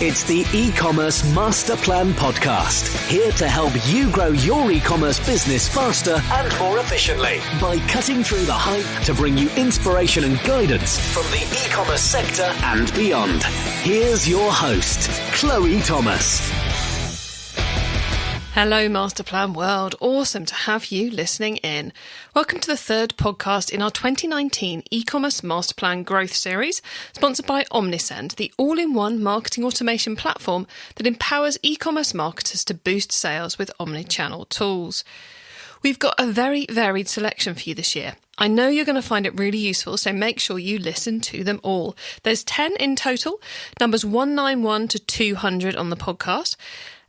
It's the eCommerce Master Plan Podcast, here to help you grow your e-commerce business faster and more efficiently by cutting through the hype to bring you inspiration and guidance from the e-commerce sector and beyond. Here's your host, Chloe Thomas. Hello, Masterplan world. Awesome to have you listening in. Welcome to the third podcast in our 2019 e-commerce Masterplan growth series, sponsored by Omnisend, the all-in-one marketing automation platform that empowers e-commerce marketers to boost sales with omnichannel tools. We've got a very varied selection for you this year. I know you're going to find it really useful, so make sure you listen to them all. There's 10 in total, numbers 191 to 200 on the podcast.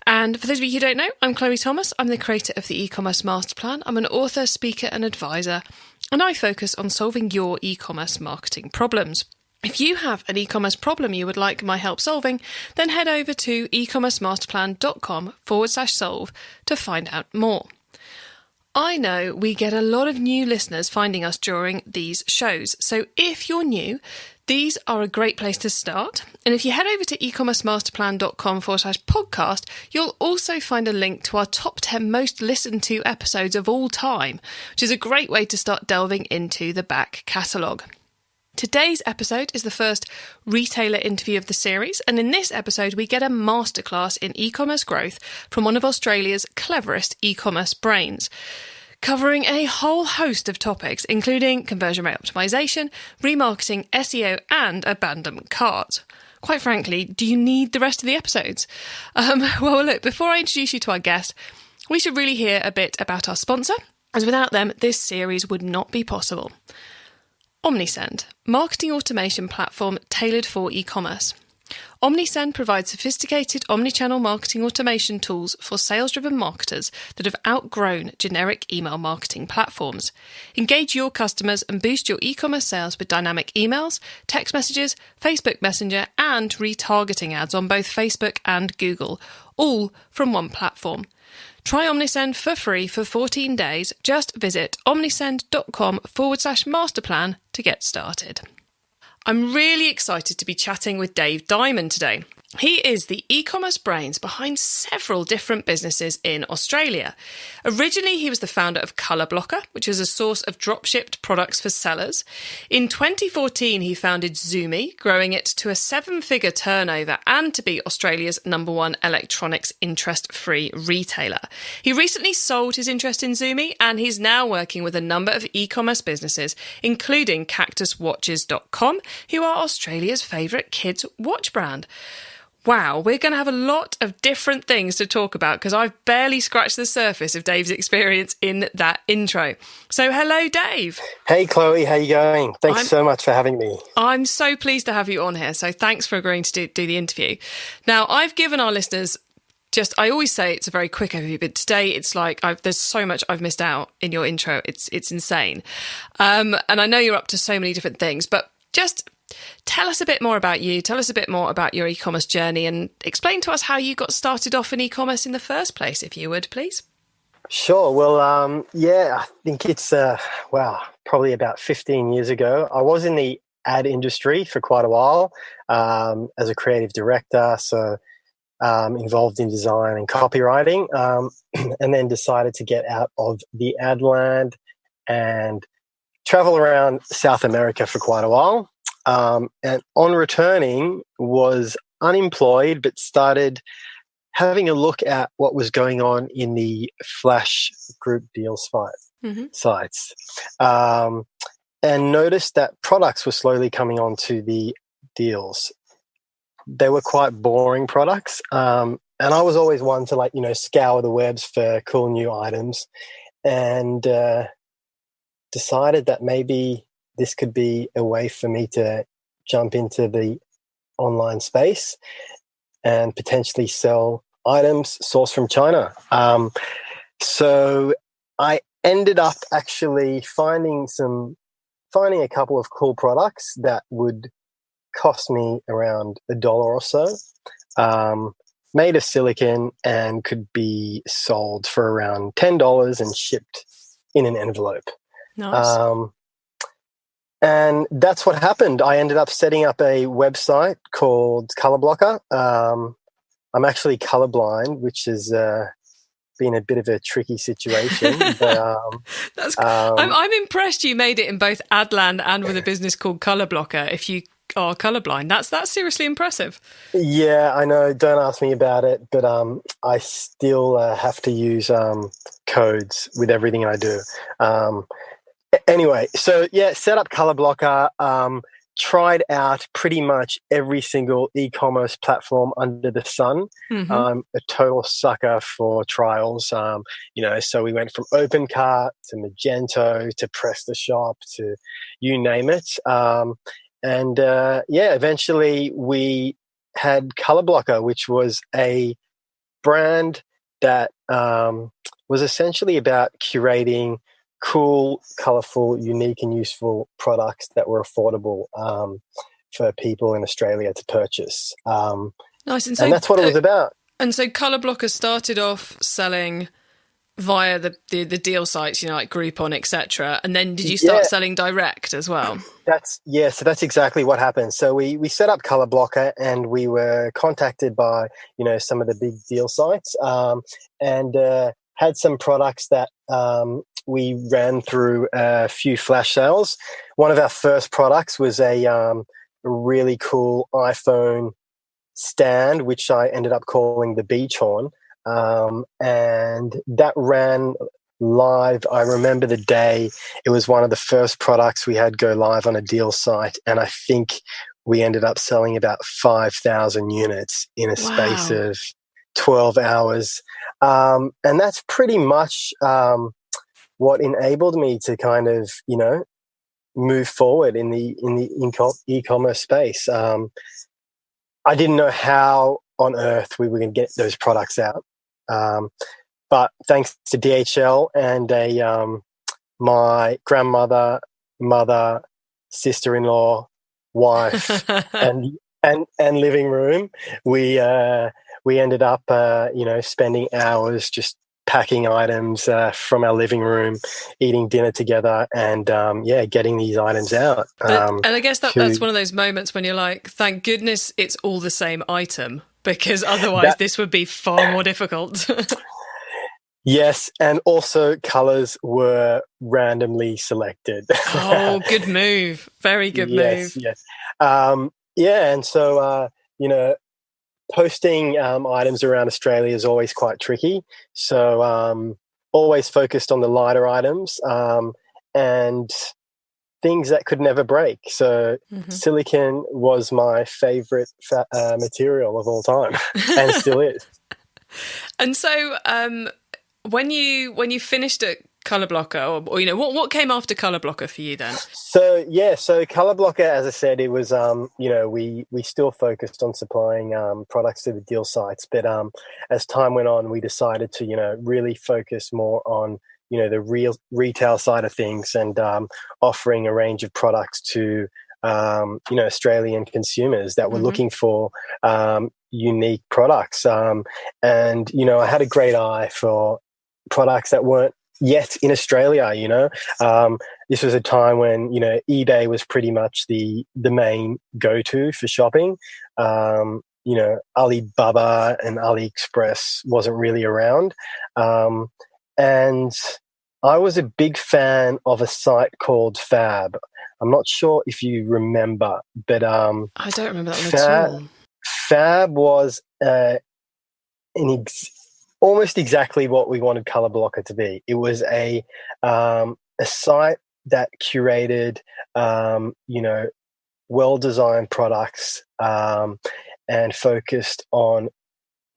And for those of you who don't know, I'm Chloe Thomas. I'm the creator of the e-commerce master plan. I'm an author, speaker and advisor, and I focus on solving your e-commerce marketing problems. If you have an e-commerce problem you would like my help solving, then head over to ecommercemasterplan.com/solve to find out more. I know we get a lot of new listeners finding us during these shows, so if you're new, these are a great place to start. And if you head over to ecommercemasterplan.com/podcast, you'll also find a link to our top 10 most listened to episodes of all time, which is a great way to start delving into the back catalogue. Today's episode is the first retailer interview of the series, and in this episode we get a masterclass in e-commerce growth from one of Australia's cleverest e-commerce brains, covering a whole host of topics, including conversion rate optimization, remarketing, SEO, and abandoned cart. Quite frankly, do you need the rest of the episodes? Well, look, before I introduce you to our guest, we should really hear a bit about our sponsor, as without them, this series would not be possible. Omnisend, marketing automation platform tailored for e-commerce. Omnisend provides sophisticated omnichannel marketing automation tools for sales-driven marketers that have outgrown generic email marketing platforms. Engage your customers and boost your e-commerce sales with dynamic emails, text messages, Facebook Messenger, and retargeting ads on both Facebook and Google, all from one platform. Try Omnisend for free for 14 days. Just visit omnisend.com/masterplan to get started. I'm really excited to be chatting with Dave Diamond today. He is the e-commerce brains behind several different businesses in Australia. Originally, he was the founder of Colourblocker, which is a source of dropshipped products for sellers. In 2014, he founded Zumi, growing it to a 7-figure turnover and to be Australia's #1 electronics interest-free retailer. He recently sold his interest in Zumi, and he's now working with a number of e-commerce businesses, including CactusWatches.com, who are Australia's favourite kids' watch brand. Wow, we're going to have a lot of different things to talk about because I've barely scratched the surface of Dave's experience in that intro. So hello, Dave. Hey, Chloe. How you going? Thanks so much for having me. I'm so pleased to have you on here. So thanks for agreeing to do the interview. Now, I've given our listeners I always say it's a very quick overview, but today it's like there's so much I've missed out in your intro. It's insane. And I know you're up to so many different things, but just tell us a bit more about you. Tell us a bit more about your e-commerce journey and explain to us how you got started off in e-commerce in the first place, if you would, please. Sure. Well, I think it's, probably about 15 years ago. I was in the ad industry for quite a while as a creative director, so involved in design and copywriting, and then decided to get out of the ad land and travel around South America for quite a while. And on returning, was unemployed, but started having a look at what was going on in the Flash group deal sites, and noticed that products were slowly coming onto the deals. They were quite boring products, and I was always one to scour the webs for cool new items, and decided that maybe this could be a way for me to jump into the online space and potentially sell items sourced from China. So I ended up actually finding a couple of cool products that would cost me around $1 or so, made of silicone and could be sold for around $10 and shipped in an envelope. Nice. And that's what happened. I ended up setting up a website called Colourblocker. I'm actually colorblind, which has been a bit of a tricky situation. But I'm impressed you made it in both Adland and with a business called Colourblocker. If you are colorblind, that's seriously impressive. Yeah, I know. Don't ask me about it, but I still have to use codes with everything I do. Anyway, so yeah, set up Colourblocker, tried out pretty much every single e-commerce platform under the sun. Mm-hmm. I'm a total sucker for trials. So we went from OpenCart to Magento to PrestaShop to you name it. Eventually we had Colourblocker, which was a brand that was essentially about curating cool, colorful, unique and useful products that were affordable for people in Australia to purchase. Nice. And that's what it was about. And so Colourblocker started off selling via the deal sites, like Groupon, etc. And then did you start selling direct as well? So that's exactly what happened. So we set up Colourblocker and we were contacted by, some of the big deal sites and had some products that we ran through a few flash sales. One of our first products was a really cool iPhone stand, which I ended up calling the Beach Horn. And that ran live. I remember the day. It was one of the first products we had go live on a deal site. And I think we ended up selling about 5,000 units in a space of 12 hours. And that's pretty much what enabled me to kind of, move forward in the e-commerce space. I didn't know how on earth we were going to get those products out. But thanks to DHL and my grandmother, mother, sister-in-law, wife, and living room, we ended up, spending hours just packing items from our living room, eating dinner together, and getting these items out. And I guess that's one of those moments when you're like, thank goodness it's all the same item, because otherwise this would be far more difficult. Yes, and also colours were randomly selected. Oh, good move. Very good move. Yes. And so, posting items around Australia is always quite tricky. So always focused on the lighter items and things that could never break. So silicone was my favourite material of all time and still is. And so when you finished at Colourblocker, or what came after Colourblocker for you then? So Colourblocker, as I said, it was we still focused on supplying products to the deal sites, but as time went on, we decided to really focus more on the real retail side of things and offering a range of products to Australian consumers that were looking for unique products. And I had a great eye for products that weren't yet in Australia. This was a time when eBay was pretty much the main go-to for shopping. Alibaba and AliExpress wasn't really around, and I was a big fan of a site called Fab. I'm not sure if you remember, but I don't remember that one at all. Fab was almost exactly what we wanted Colourblocker to be. It was a site that curated, well-designed products and focused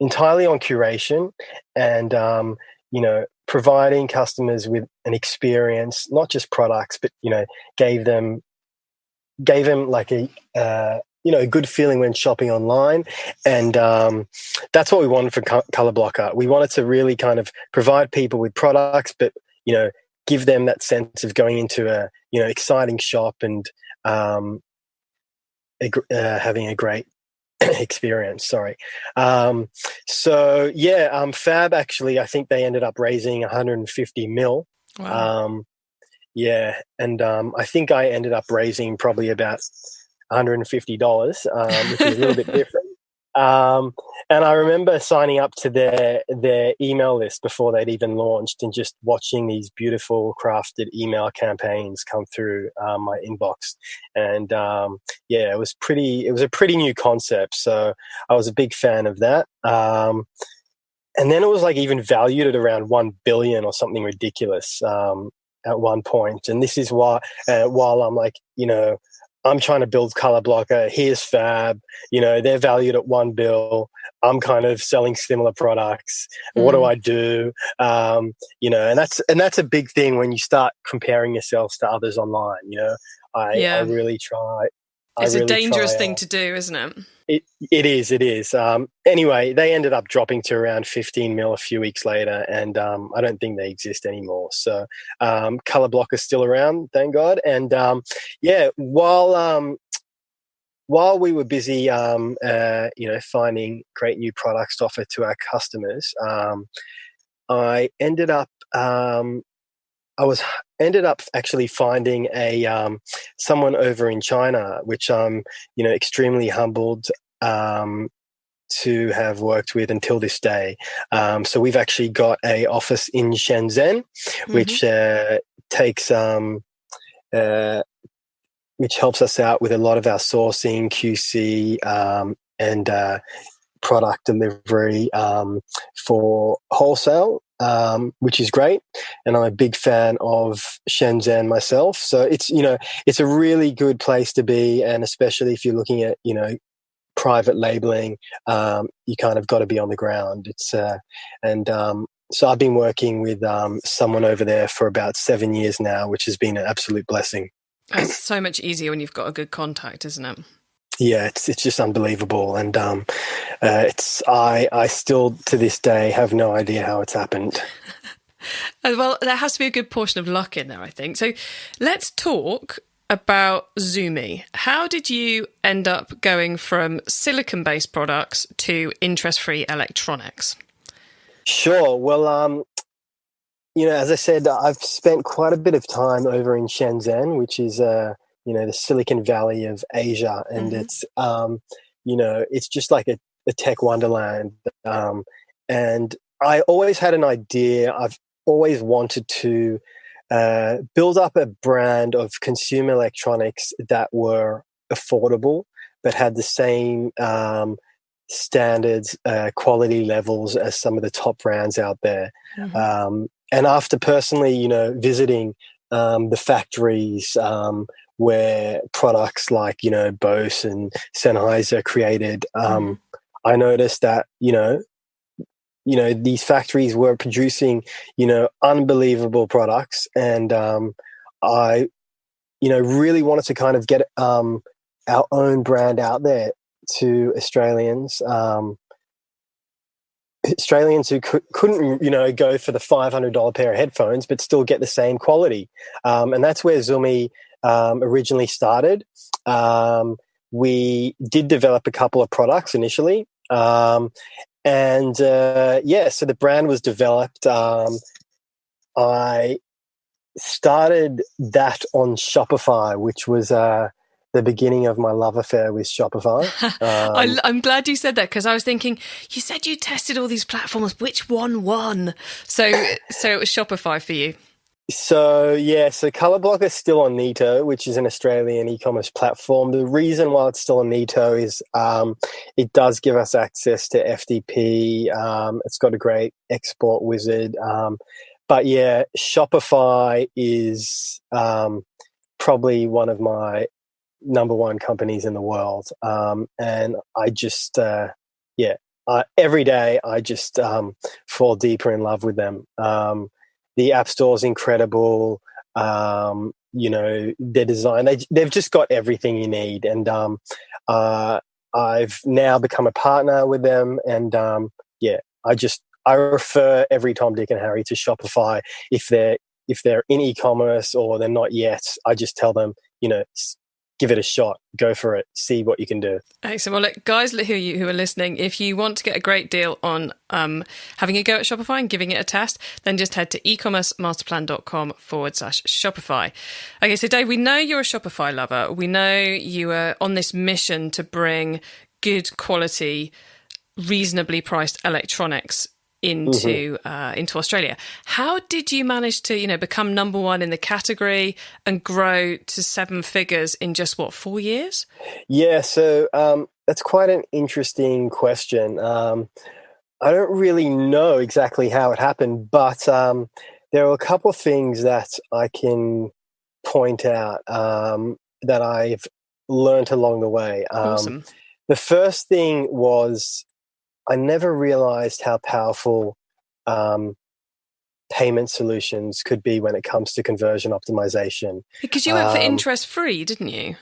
entirely on curation and, providing customers with an experience, not just products, but, gave them like a good feeling when shopping online. And that's what we wanted for Colourblocker. We wanted to really kind of provide people with products, but, give them that sense of going into a, exciting shop and having a great experience. Sorry. Fab actually, I think they ended up raising 150 mil. Wow. Yeah. And I think I ended up raising probably about $150, which is a little bit different. And I remember signing up to their email list before they'd even launched, and just watching these beautiful crafted email campaigns come through my inbox. And yeah, it was a pretty new concept. So I was a big fan of that. And then it was like even valued at around 1 billion or something ridiculous at one point. And this is why, while I'm like, I'm trying to build Colourblocker. Here's Fab. They're valued at 1 bill. I'm kind of selling similar products. What do I do? And that's a big thing when you start comparing yourselves to others online. I really try. It's a dangerous thing to do, isn't it? It is. Anyway, they ended up dropping to around 15 mil a few weeks later, and I don't think they exist anymore. So Colourblocker is still around, thank God. And while we were busy, finding great new products to offer to our customers, I ended up actually finding someone over in China, which I'm extremely humbled to have worked with until this day. So we've actually got a office in Shenzhen, which which helps us out with a lot of our sourcing, QC, and product delivery for wholesale. Which is great, and I'm a big fan of Shenzhen myself. So it's a really good place to be, and especially if you're looking at private labeling, you kind of got to be on the ground. So I've been working with someone over there for about 7 years now, which has been an absolute blessing. It's so much easier when you've got a good contact, isn't it? Yeah, it's just unbelievable, and I still to this day have no idea how it's happened. Well, there has to be a good portion of luck in there, I think. So let's talk about Zumi. How did you end up going from silicon-based products to interest-free electronics? Sure. Well, as I said, I've spent quite a bit of time over in Shenzhen, which is the Silicon Valley of Asia, and it's it's just like a tech wonderland. And I always had an idea. I've always wanted to build up a brand of consumer electronics that were affordable but had the same standards, quality levels as some of the top brands out there. And after personally, visiting the factories where products like, Bose and Sennheiser created, I noticed that, these factories were producing, unbelievable products. And I, really wanted to kind of get our own brand out there to Australians. Australians who couldn't, go for the $500 pair of headphones, but still get the same quality. And that's where Zumi originally started. We did develop a couple of products initially. So the brand was developed. I started that on Shopify, which was the beginning of my love affair with Shopify. I'm glad you said that, because I was thinking, you said you tested all these platforms. Which one won? So it was Shopify for you. So Colourblocker is still on Neato, which is an Australian e-commerce platform. The reason why it's still on Neato is it does give us access to FTP. It's got a great export wizard. But yeah, Shopify is probably one of my number one companies in the world. And I just, every day I just fall deeper in love with them. The App Store is incredible. Their design, they've just got everything you need. And I've now become a partner with them. And I refer every Tom, Dick and Harry to Shopify. If they're in e-commerce or they're not yet, I just tell them, give it a shot. Go for it. See what you can do. Excellent. Well, look, guys who are listening, if you want to get a great deal on having a go at Shopify and giving it a test, then just head to ecommercemasterplan.com/Shopify. Okay, so Dave, we know you're a Shopify lover. We know you are on this mission to bring good quality, reasonably priced electronics into Australia. How did you manage to, become number one in the category and grow to 7 figures in just 4 years? Yeah, so that's quite an interesting question. I don't really know exactly how it happened, but there are a couple of things that I can point out that I've learned along the way. Awesome. The first thing was I never realized how powerful payment solutions could be when it comes to conversion optimization. Because you went for interest-free, didn't you?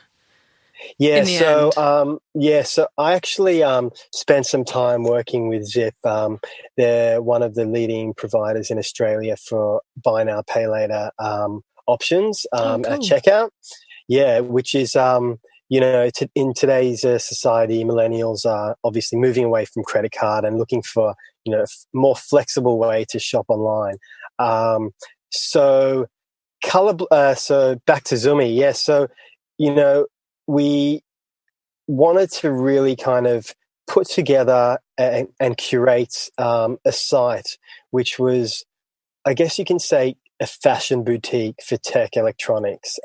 Yeah, so I actually spent some time working with Zip. They're one of the leading providers in Australia for buy now, pay later options cool. at checkout. Yeah, which is in today's society, millennials are obviously moving away from credit card and looking for, a more flexible way to shop online. So back to Zumi. Yeah. So, we wanted to really kind of put together and curate a site, which was, I guess you can say, a fashion boutique for tech electronics.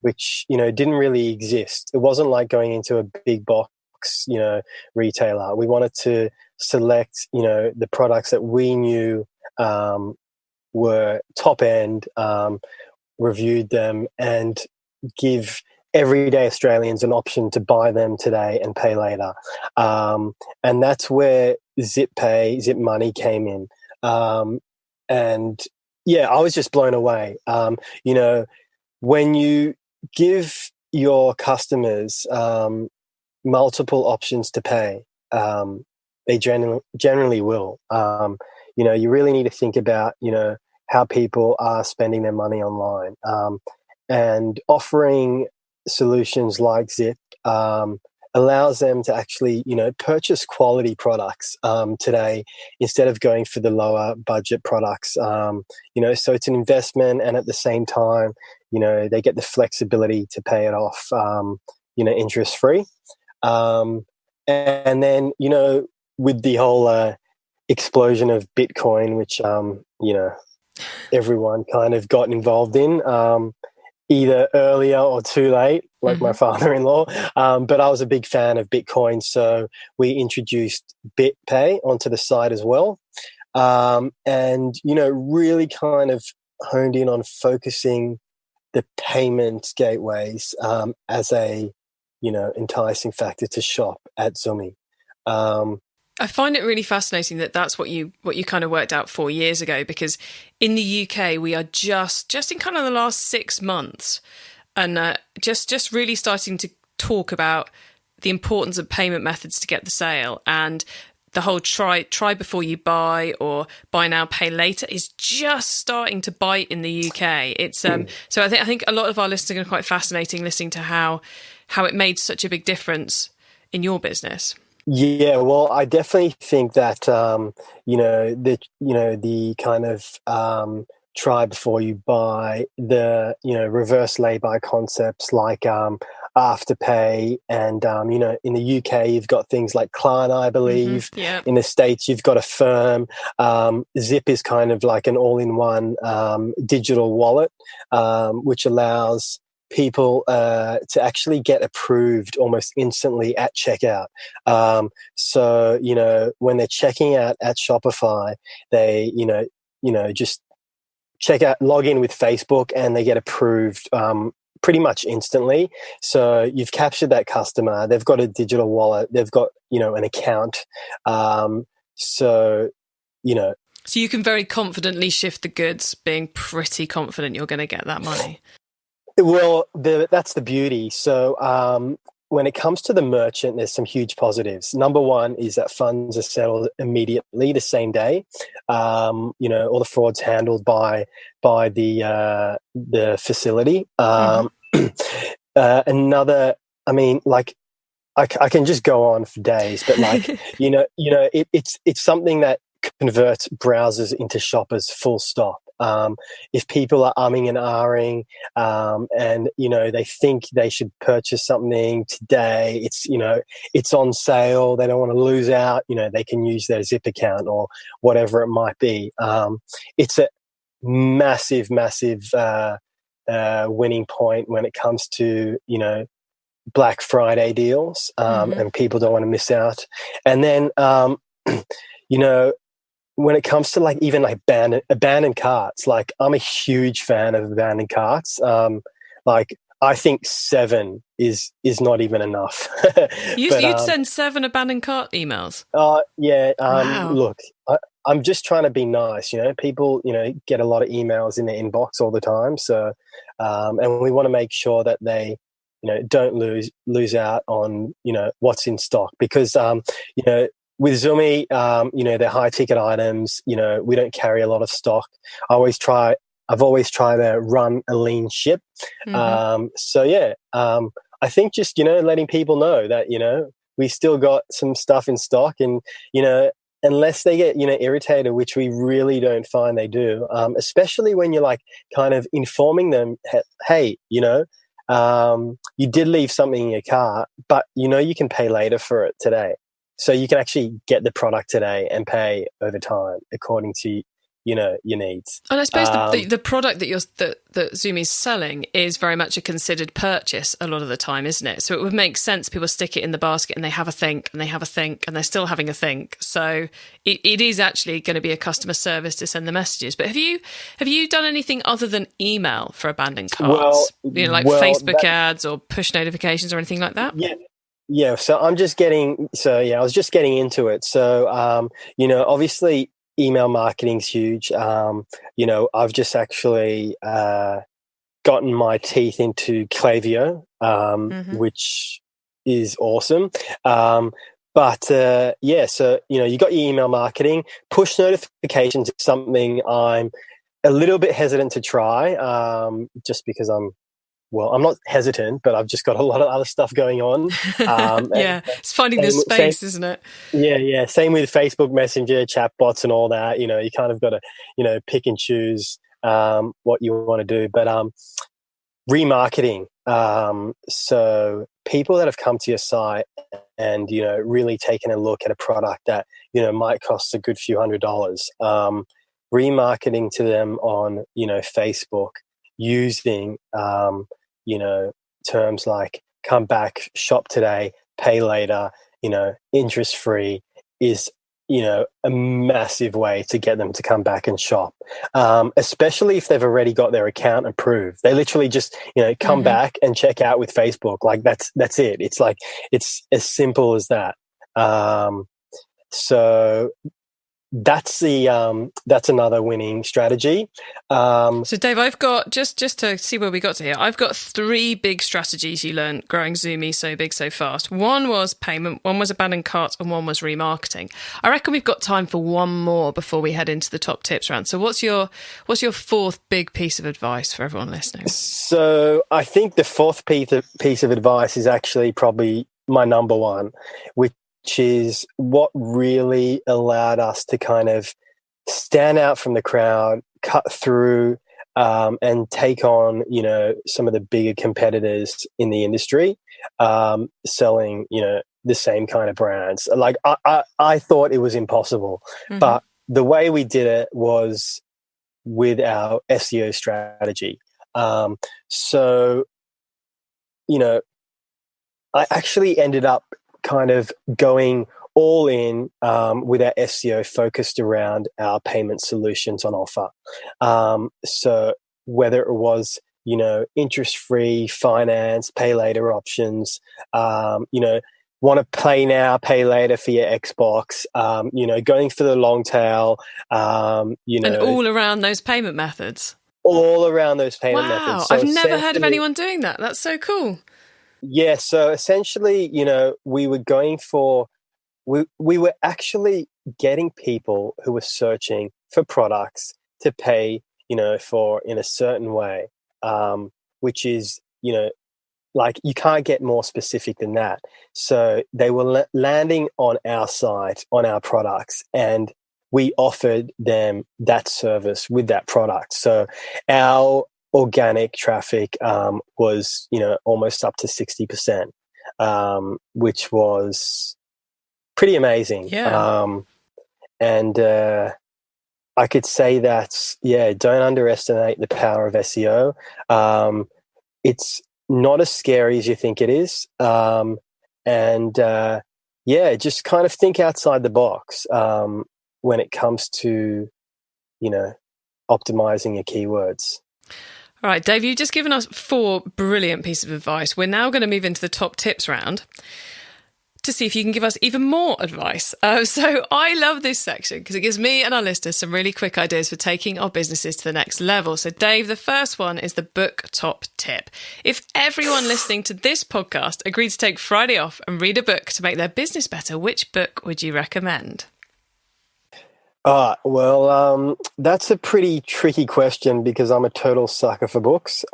Which, didn't really exist. It wasn't like going into a big box, retailer. We wanted to select, the products that we knew were top end, reviewed them, and give everyday Australians an option to buy them today and pay later. And that's where Zip Money came in. And yeah, I was just blown away. When you give your customers multiple options to pay, they generally will. You really need to think about, how people are spending their money online. And offering solutions like Zip allows them to actually, purchase quality products today instead of going for the lower budget products. So it's an investment, and at the same time, they get the flexibility to pay it off, interest free. And then, with the whole explosion of Bitcoin, which, everyone kind of got involved in, either earlier or too late, like my father-in-law. But I was a big fan of Bitcoin, so we introduced BitPay onto the site as well. And, really kind of honed in on focusing the payment gateways as a, enticing factor to shop at Zumi. I find it really fascinating that that's what you kind of worked out 4 years ago, because in the UK we are just in kind of the last 6 months and just really starting to talk about the importance of payment methods to get the sale, and the whole try before you buy or buy now, pay later is just starting to bite in the UK. It's so I think a lot of our listeners are going to quite fascinating listening to how it made such a big difference in your business. Yeah, well, I definitely think that the kind of try before you buy, the reverse lay-by concepts like Afterpay, and in the UK you've got things like Klarna, I believe. Yeah. In the States you've got Affirm. Zip is kind of like an all-in-one digital wallet, which allows people to actually get approved almost instantly at checkout. So when they're checking out at Shopify, they just check out, log in with Facebook, and they get approved pretty much instantly. So you've captured that customer. They've got a digital wallet. They've got an account. So you can very confidently shift the goods, being pretty confident you're going to get that money. Well, that's the beauty. So when it comes to the merchant, there's some huge positives. Number one is that funds are settled immediately the same day. All the fraud's handled by the facility. another, I mean, like, I can just go on for days, but like, it's something that converts browsers into shoppers, full stop. If people are umming and ahhing, and they think they should purchase something today, it's on sale, they don't want to lose out, they can use their Zip account or whatever it might be. It's a massive winning point when it comes to Black Friday deals, and people don't want to miss out. And then when it comes to like even like abandoned carts, like I'm a huge fan of abandoned carts. Like I think 7 is not even enough. You'd send 7 abandoned cart emails? Yeah. Wow. Look, I'm just trying to be nice. People get a lot of emails in their inbox all the time, so and we want to make sure that they don't lose out on what's in stock, because with Zumi, they're high ticket items. We don't carry a lot of stock. I've always tried to run a lean ship. So yeah, I think just letting people know that we still got some stuff in stock, and unless they get irritated, which we really don't find they do, especially when you're like kind of informing them, hey, you did leave something in your cart, but you can pay later for it today. So you can actually get the product today and pay over time according to your needs. And I suppose the product that Zumi's selling is very much a considered purchase a lot of the time, isn't it? So it would make sense people stick it in the basket and they have a think and they have a think and they're still having a think. So it is actually going to be a customer service to send the messages. But have you done anything other than email for abandoned carts? Like Facebook ads or push notifications or anything like that? Yeah. So I was just getting into it. So obviously email marketing's huge. I've just actually gotten my teeth into Klaviyo, which is awesome. But so you got your email marketing. Push notifications is something I'm a little bit hesitant to try, just because I'm not hesitant, but I've just got a lot of other stuff going on. It's finding the space, isn't it? Yeah. Same with Facebook Messenger, chatbots and all that. You kind of got to, pick and choose what you want to do. But remarketing. So people that have come to your site and, really taken a look at a product that, might cost a good few $100s, remarketing to them on, Facebook using, terms like come back, shop today, pay later, interest free is, a massive way to get them to come back and shop, especially if they've already got their account approved. They literally just, come back and check out with Facebook. Like that's it. It's like, it's as simple as that. So that's another winning strategy. So Dave, I've got just to see where we got to here. I've got 3 big strategies you learned growing Zumi so big so fast. One was payment, one was abandoned carts, and one was remarketing. I reckon we've got time for one more before we head into the top tips round. So what's your 4th big piece of advice for everyone listening? So I think the 4th piece of advice is actually probably my number one, which is what really allowed us to kind of stand out from the crowd, cut through, and take on, some of the bigger competitors in the industry, selling, the same kind of brands. Like I thought it was impossible, but the way we did it was with our SEO strategy. So, I actually ended up kind of going all in with our SEO focused around our payment solutions on offer. So whether it was, interest-free finance, pay later options, want to pay now, pay later for your Xbox, going for the long tail, and all around those payment methods. All around those payment methods. So I've never heard of anyone doing that. That's so cool. Yeah, so essentially, we were going for, we were actually getting people who were searching for products to pay, for in a certain way, which is, like you can't get more specific than that. So they were landing on our site, on our products, and we offered them that service with that product. So our organic traffic was, almost up to 60%, which was pretty amazing. Yeah. And I could say that, don't underestimate the power of SEO. It's not as scary as you think it is. Just kind of think outside the box when it comes to, optimizing your keywords. All right, Dave, you've just given us 4 brilliant pieces of advice. We're now going to move into the top tips round to see if you can give us even more advice. So I love this section because it gives me and our listeners some really quick ideas for taking our businesses to the next level. So Dave, the first one is the book top tip. If everyone listening to this podcast agreed to take Friday off and read a book to make their business better, which book would you recommend? That's a pretty tricky question because I'm a total sucker for books.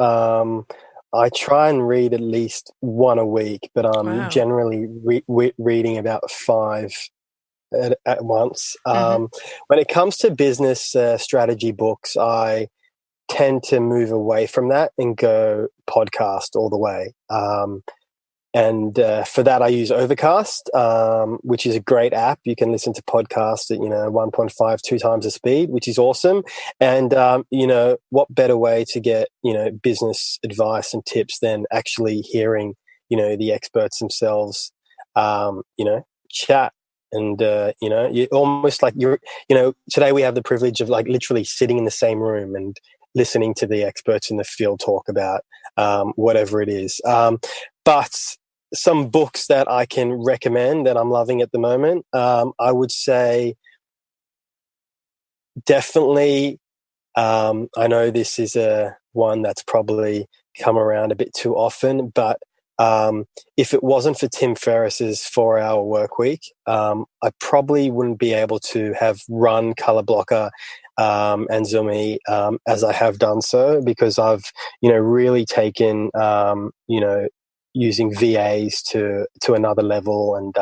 I try and read at least one a week, but I'm generally reading about 5 at once. When it comes to business strategy books, I tend to move away from that and go podcast all the way. For that, I use Overcast, which is a great app. You can listen to podcasts at, 1.5, 2 times the speed, which is awesome. And, what better way to get, business advice and tips than actually hearing, the experts themselves, chat. And, you almost like today we have the privilege of like literally sitting in the same room and listening to the experts in the field talk about whatever it is. But some books that I can recommend that I'm loving at the moment, I would say definitely, I know this is one that's probably come around a bit too often, but if it wasn't for Tim Ferriss's 4-Hour Work Week, I probably wouldn't be able to have run Colourblocker and Zumi as I have done so, because I've, really taken, using VAs to another level and,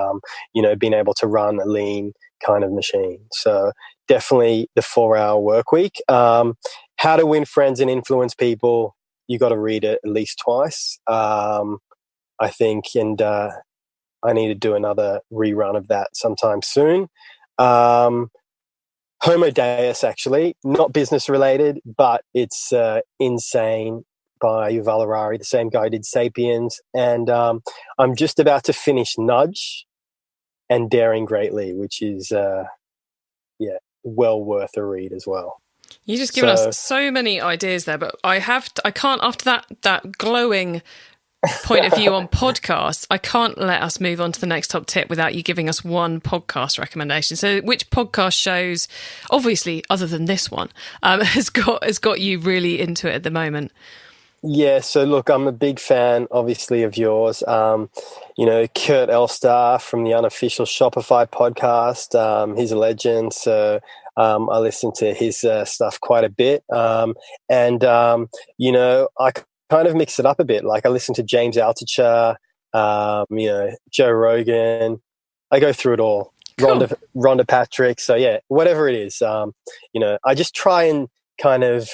being able to run a lean kind of machine. So definitely the 4-Hour Work Week. How to Win Friends and Influence People. You got to read it at least twice, I think. And I need to do another rerun of that sometime soon. Homo Deus, actually, not business related, but it's insane, by Yuval Harari, the same guy who did Sapiens. And I'm just about to finish Nudge and Daring Greatly, which is, well worth a read as well. You just given us so many ideas there, but I can't, after that glowing point of view on podcasts, I can't let us move on to the next top tip without you giving us one podcast recommendation. So which podcast shows, obviously other than this one, has got you really into it at the moment? Yeah, so look, I'm a big fan, obviously, of yours. Kurt Elstar from the Unofficial Shopify podcast. He's a legend, so I listen to his stuff quite a bit. I kind of mix it up a bit. Like I listen to James Altucher, Joe Rogan. I go through it all. Cool. Rhonda Patrick. So yeah, whatever it is, I just try and kind of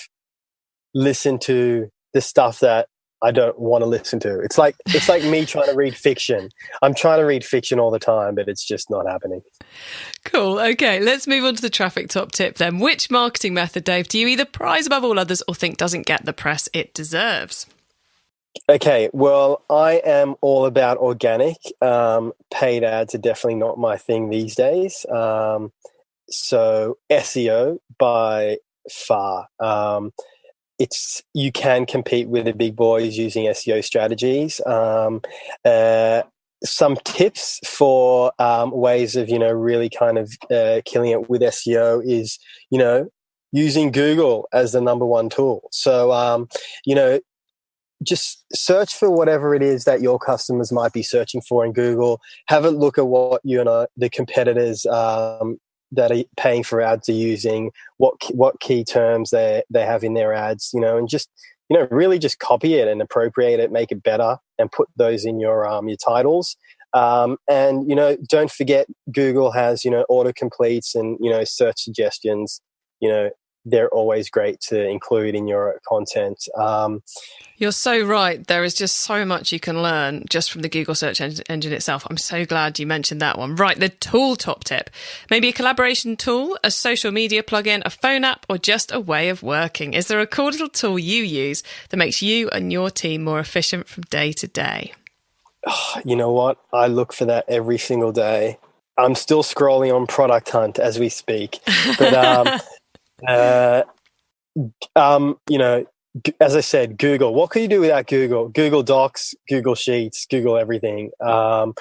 listen to the stuff that I don't want to listen to. It's like me trying to read fiction. I'm trying to read fiction all the time, but it's just not happening. Cool. Okay, let's move on to the traffic top tip then. Which marketing method, Dave, do you either prize above all others or think doesn't get the press it deserves? Okay, well, I am all about organic. Paid ads are definitely not my thing these days. So SEO by far. You can compete with the big boys using SEO strategies. Some tips for ways of, really kind of killing it with SEO is, using Google as the number one tool. So, just search for whatever it is that your customers might be searching for in Google. Have a look at what, the competitors that are paying for ads are using, what key terms they have in their ads, and just really just copy it and appropriate it, make it better, and put those in your titles. And don't forget, Google has autocompletes and search suggestions. They're always great to include in your content. You're so right. There is just so much you can learn just from the Google search engine itself. I'm so glad you mentioned that one. Right, the tool top tip. Maybe a collaboration tool, a social media plugin, a phone app, or just a way of working. Is there a cool little tool you use that makes you and your team more efficient from day to day? Oh, you know what? I look for that every single day. I'm still scrolling on Product Hunt as we speak. But as I said, Google. What can you do without Google? Google Docs, Google Sheets, Google everything. With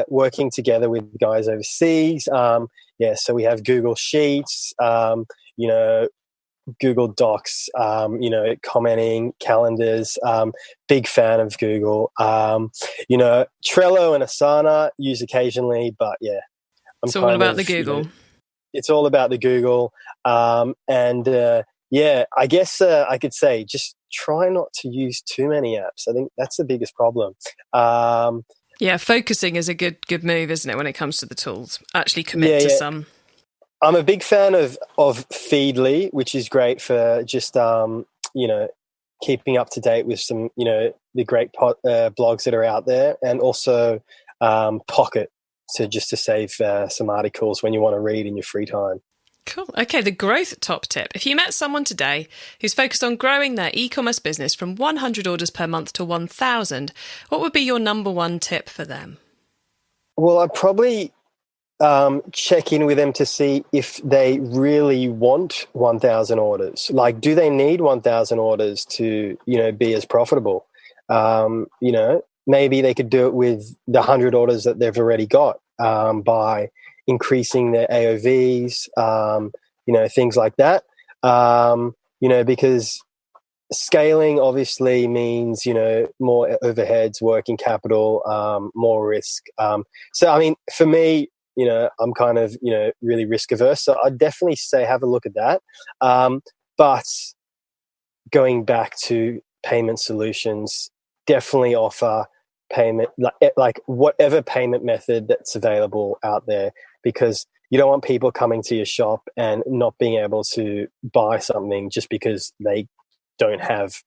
working together with guys overseas. So we have Google Sheets, Google Docs, commenting, calendars, big fan of Google. Trello and Asana use occasionally, but yeah. It's all about the Google. It's all about the Google. I guess I could say just try not to use too many apps. I think that's the biggest problem. Focusing is a good move, isn't it, when it comes to the tools? Actually commit to some. I'm a big fan of Feedly, which is great for just, keeping up to date with some, the great blogs that are out there, and also Pocket to save some articles when you want to read in your free time. Cool. Okay, the growth top tip. If you met someone today who's focused on growing their e-commerce business from 100 orders per month to 1,000, what would be your number one tip for them? Well, I'd probably check in with them to see if they really want 1,000 orders. Like, do they need 1,000 orders to, be as profitable? Maybe they could do it with the 100 orders that they've already got by increasing their AOVs, things like that. Because scaling obviously means, more overheads, working capital, more risk. For me, I'm kind of, really risk averse. So I'd definitely say have a look at that. But going back to payment solutions, definitely offer payment, like whatever payment method that's available out there, because you don't want people coming to your shop and not being able to buy something just because they don't have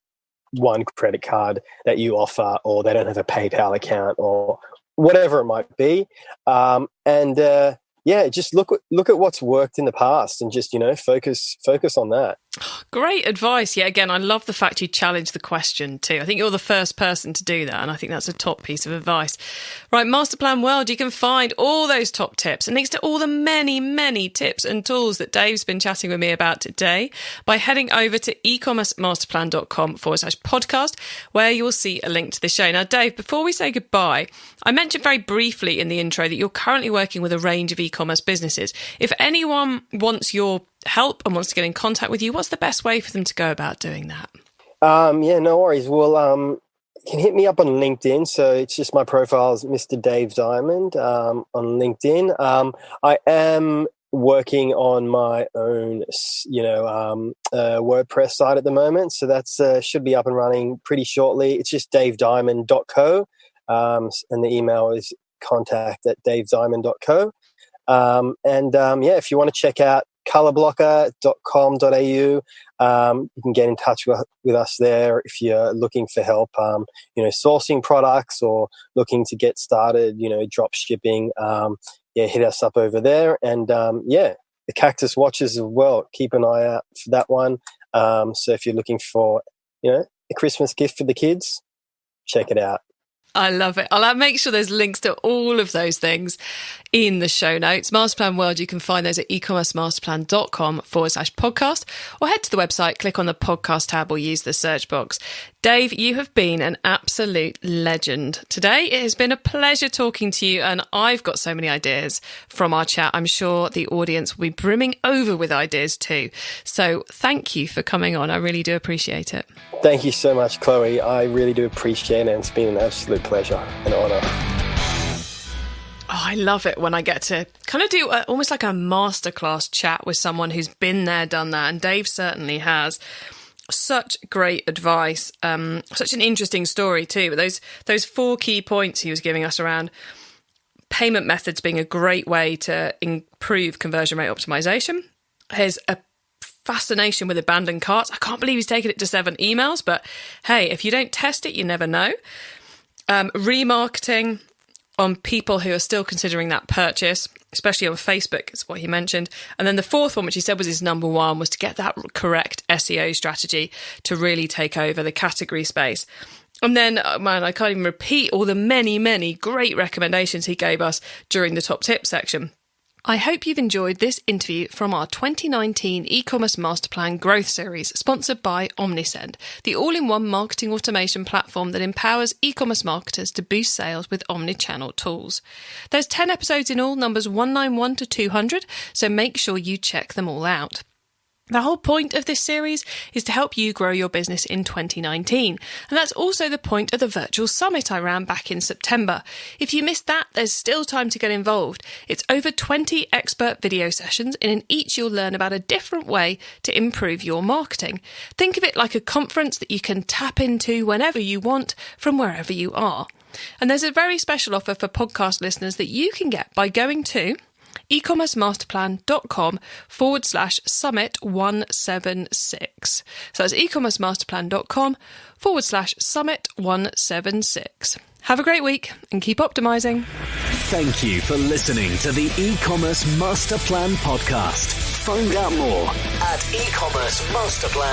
one credit card that you offer, or they don't have a PayPal account, or whatever it might be. Just look at what's worked in the past and just, focus on that. Great advice. Yeah, again, I love the fact you challenge the question too. I think you're the first person to do that, and I think that's a top piece of advice. Right, Masterplan World, you can find all those top tips and links to all the many, many tips and tools that Dave's been chatting with me about today by heading over to ecommercemasterplan.com/podcast, where you will see a link to the show. Now, Dave, before we say goodbye, I mentioned very briefly in the intro that you're currently working with a range of e-commerce businesses. If anyone wants your help and wants to get in contact with you, what's the best way for them to go about doing that? No worries. Well, you can hit me up on LinkedIn. So it's just my profile is Mr. Dave Diamond on LinkedIn. I am working on my own, WordPress site at the moment. So that's should be up and running pretty shortly. It's just davediamond.co. And the email is contact@davediamond.co. If you want to check out Colourblocker.com.au, you can get in touch with us there if you're looking for help, sourcing products or looking to get started, drop shipping. Hit us up over there. And the Cactus watches as well. Keep an eye out for that one. So if you're looking for, a Christmas gift for the kids, check it out. I love it. I'll make sure there's links to all of those things in the show notes. Masterplan World, you can find those at ecommercemasterplan.com/podcast, or head to the website, click on the podcast tab, or use the search box. Dave, you have been an absolute legend today. It has been a pleasure talking to you, and I've got so many ideas from our chat. I'm sure the audience will be brimming over with ideas too. So thank you for coming on. I really do appreciate it. Thank you so much, Chloe. I really do appreciate it, and it's been an absolute pleasure and honor. Oh, I love it when I get to kind of do almost like a masterclass chat with someone who's been there, done that, and Dave certainly has. Such great advice. Such an interesting story too. But those 4 key points he was giving us around payment methods being a great way to improve conversion rate optimization. Here's a fascination with abandoned carts. I can't believe he's taken it to 7 emails, but hey, if you don't test it, you never know. Remarketing on people who are still considering that purchase, especially on Facebook, is what he mentioned. And then the 4th one, which he said was his number 1, was to get that correct SEO strategy to really take over the category space. And then, man, I can't even repeat all the many, many great recommendations he gave us during the top tips section. I hope you've enjoyed this interview from our 2019 e-commerce master plan growth series, sponsored by Omnisend, the all-in-one marketing automation platform that empowers e-commerce marketers to boost sales with omnichannel tools. There's 10 episodes in all, numbers 191 to 200, so make sure you check them all out. The whole point of this series is to help you grow your business in 2019. And that's also the point of the virtual summit I ran back in September. If you missed that, there's still time to get involved. It's over 20 expert video sessions, and in each you'll learn about a different way to improve your marketing. Think of it like a conference that you can tap into whenever you want from wherever you are. And there's a very special offer for podcast listeners that you can get by going to ecommercemasterplan.com/summit176. So that's ecommercemasterplan.com/summit176. Have a great week and keep optimizing. Thank you for listening to the e-commerce master plan podcast. Find out more at ecommercemasterplan.com.